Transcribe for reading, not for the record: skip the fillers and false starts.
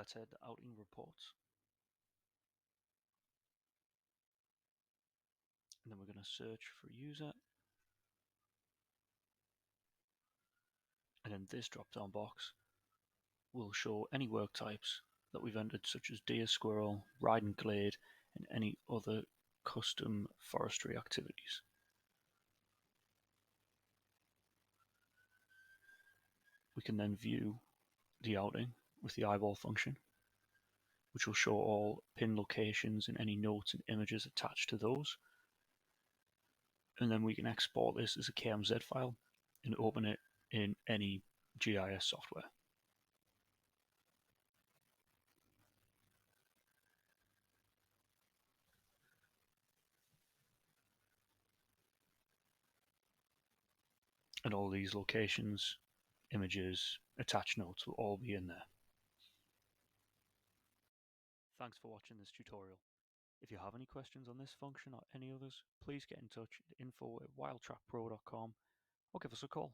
let's head to outing reports. And then we're going to search for user. And then this drop down box will show any work types that we've entered, such as deer, squirrel, riding glade, and any other custom forestry activities. We can then view the outing with the eyeball function, which will show all pin locations and any notes and images attached to those. And then we can export this as a KMZ file and open it in any GIS software. And all these locations, images, attached notes will all be in there. Thanks for watching this tutorial. If you have any questions on this function or any others, please get in touch at info@wildtrackpro.com or give us a call.